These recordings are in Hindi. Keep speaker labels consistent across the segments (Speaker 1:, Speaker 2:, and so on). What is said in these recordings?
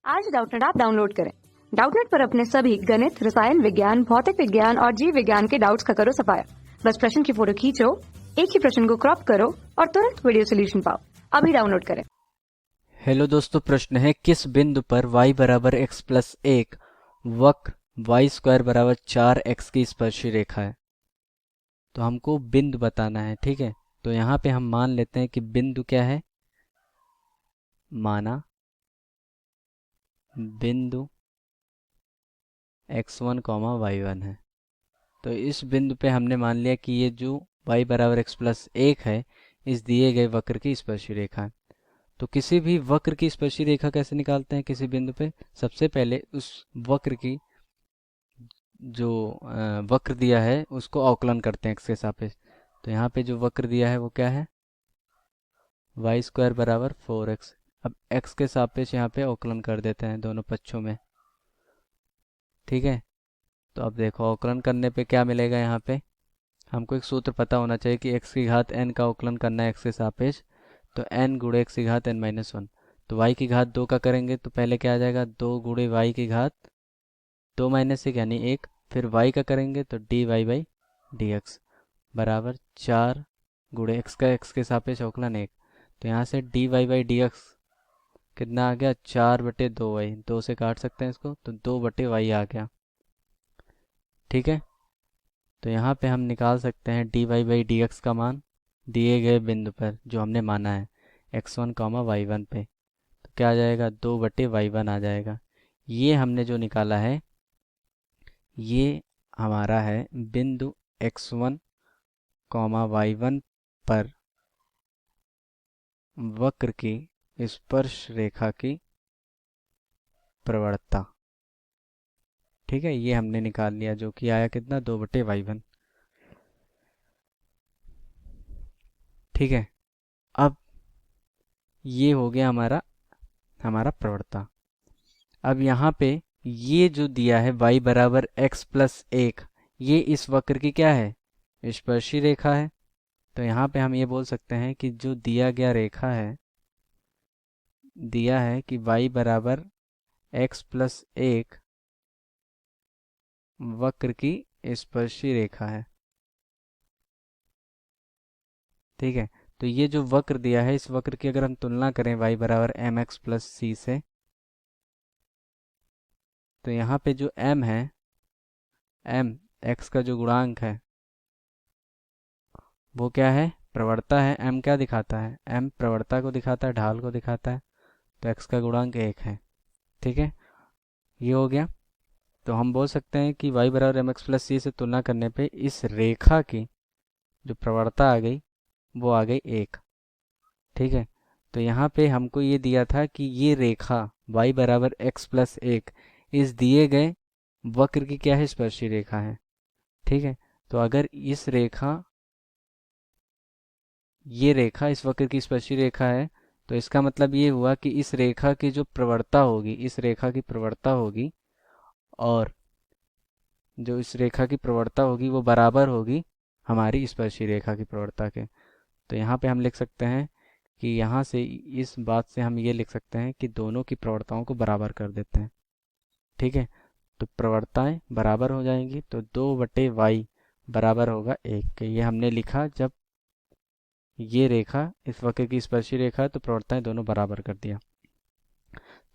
Speaker 1: आज डाउटनेट ऐप डाउनलोड करें। डाउटनेट पर अपने सभी गणित, रसायन विज्ञान, भौतिक विज्ञान और जीव विज्ञान के डाउट्स का करो सफाया। बस प्रश्न की फोटो खींचो, एक ही प्रश्न को क्रॉप करो और तुरंत वीडियो सोल्यूशन पाओ। अभी डाउनलोड करें।
Speaker 2: हेलो दोस्तों, प्रश्न है किस बिंदु पर y बराबर x प्लस 1 वक्र y स्क्वायर बराबर 4x की स्पर्शी रेखा है। तो हमको बिंदु बताना है। ठीक है, तो यहाँ पे हम मान लेते हैं कि बिंदु क्या है। माना बिंदु x1 y1 है। तो इस बिंदु पे हमने मान लिया कि ये जो y बराबर x प्लस 1 है इस दिए गए वक्र की स्पर्शी रेखा है। तो किसी भी वक्र की स्पर्शी रेखा कैसे निकालते हैं किसी बिंदु पे? सबसे पहले उस वक्र की जो वक्र दिया है उसको अवकलन करते हैं x के सापेक्ष। तो यहाँ पे जो वक्र दिया है वो क्या है? वाई स्क्वायर बराबर 4x। अब x के सापेक्ष यहाँ पे अवकलन कर देते हैं दोनों पक्षों में। ठीक है, तो अब देखो अवकलन करने पे क्या मिलेगा। यहाँ पे हमको एक सूत्र पता होना चाहिए कि x की घात n का अवकलन करना है x के सापेक्ष। तो n गुणे x की घात n-1। तो y की घात 2 का करेंगे तो पहले क्या आ जाएगा? 2 गुणे y की घात 2 माइनस 1 यानी 1। फिर y का करेंगे तो dy बाई dx बराबर 4 गुणे x का x के सापेक्ष अवकलन 1। तो यहाँ से dy बाई dx कितना आ गया? 4/2y। 2 से काट सकते हैं इसको तो 2/y आ गया। ठीक है, तो यहाँ पे हम निकाल सकते हैं dy बाई dx का मान दिए गए बिंदु पर जो हमने माना है x1 y1 पे। तो क्या आ जाएगा? 2/y1 आ जाएगा। ये हमने जो निकाला है ये हमारा है बिंदु x1 y1 पर वक्र की स्पर्श रेखा की प्रवणता। ठीक है, ये हमने निकाल लिया जो कि आया कितना? 2/y1। ठीक है, अब ये हो गया हमारा हमारा प्रवणता। अब यहाँ पे ये जो दिया है y बराबर x प्लस 1 ये इस वक्र की क्या है? स्पर्शी रेखा है। तो यहाँ पे हम ये बोल सकते हैं कि जो दिया गया रेखा है, दिया है कि y बराबर x प्लस 1 वक्र की स्पर्शी रेखा है। ठीक है, तो ये जो वक्र दिया है इस वक्र की अगर हम तुलना करें y बराबर mx प्लस सी से, तो यहाँ पे जो m है, m x का जो गुणांक है वो क्या है? प्रवणता है। m क्या दिखाता है? m प्रवणता को दिखाता है, ढाल को दिखाता है। तो x का गुणांक 1 है। ठीक है, ये हो गया। तो हम बोल सकते हैं कि y बराबर एम एक्स प्लस सी से तुलना करने पे इस रेखा की जो प्रवणता आ गई वो आ गई 1। ठीक है, तो यहाँ पे हमको ये दिया था कि ये रेखा y बराबर एक्स प्लस 1 इस दिए गए वक्र की क्या है? स्पर्शी रेखा है। ठीक है, तो अगर इस रेखा ये रेखा इस वक्र की स्पर्शी रेखा है तो इसका मतलब ये हुआ कि इस रेखा की जो प्रवणता होगी, इस रेखा की प्रवणता होगी और जो इस रेखा की प्रवणता होगी वो बराबर होगी हमारी स्पर्शी रेखा की प्रवणता के। तो यहाँ पे हम लिख सकते हैं कि यहाँ से इस बात से हम ये लिख सकते हैं कि दोनों की प्रवणताओं को बराबर कर देते हैं। ठीक है, तो प्रवणताएं बराबर हो जाएंगी तो 2/y बराबर होगा 1। ये हमने लिखा जब ये रेखा इस वक्र की स्पर्शी रेखा है तो प्रवणताएं दोनों बराबर कर दिया।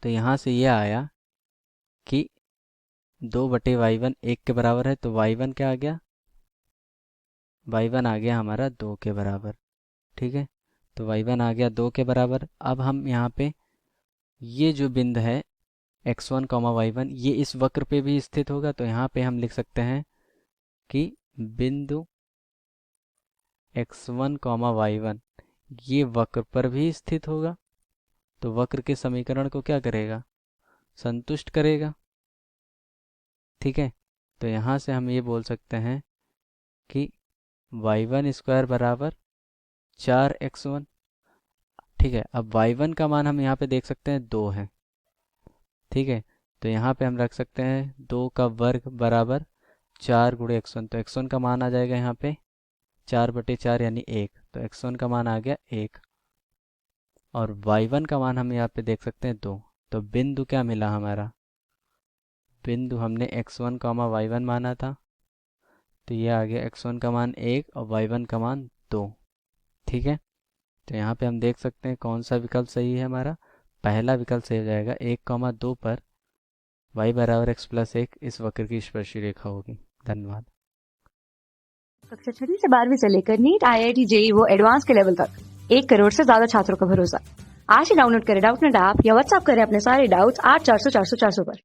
Speaker 2: तो यहाँ से ये आया कि 2/y1 1 के बराबर है। तो y1 क्या आ गया? y1 आ गया हमारा 2 के बराबर। ठीक है, तो y1 आ गया 2 के बराबर। अब हम यहाँ पे ये जो बिंदु है x1 y1 ये इस वक्र पे भी स्थित होगा। तो यहाँ पे हम लिख सकते हैं कि बिंदु x1 y1 ये वक्र पर भी स्थित होगा। तो वक्र के समीकरण को क्या करेगा? संतुष्ट करेगा। ठीक है, तो यहाँ से हम ये बोल सकते हैं कि y1 स्क्वायर बराबर 4x1। ठीक है, अब y1 का मान हम यहाँ पे देख सकते हैं 2 है। ठीक है, तो यहाँ पे हम रख सकते हैं 2 का वर्ग बराबर 4 गुणे x1। तो x1 का मान आ जाएगा यहाँ पे 4/4 यानी 1। तो x1 का मान आ गया 1 और y1 का मान हम यहाँ पे देख सकते हैं 2। तो बिंदु क्या मिला हमारा, बिंदु हमने x1 कॉमा y1 माना था, तो ये आ गया x1 का मान 1 और y1 का मान 2। ठीक है, तो यहाँ पे हम देख सकते हैं कौन सा विकल्प सही है हमारा, पहला विकल्प सही हो जाएगा 1,2 पर y बराबर x प्लस 1 इस वक्र की स्पर्शी रेखा होगी। धन्यवाद।
Speaker 1: कक्षा 6वीं से 12वीं से लेकर नीट, IIT, JEE वो एडवांस के लेवल तक 1 करोड़ से ज्यादा छात्रों का भरोसा। आज ही डाउनलोड करें डाउटनेट ऐप या व्हाट्सएप करें अपने सारे डाउट्स 8400 400 400 पर।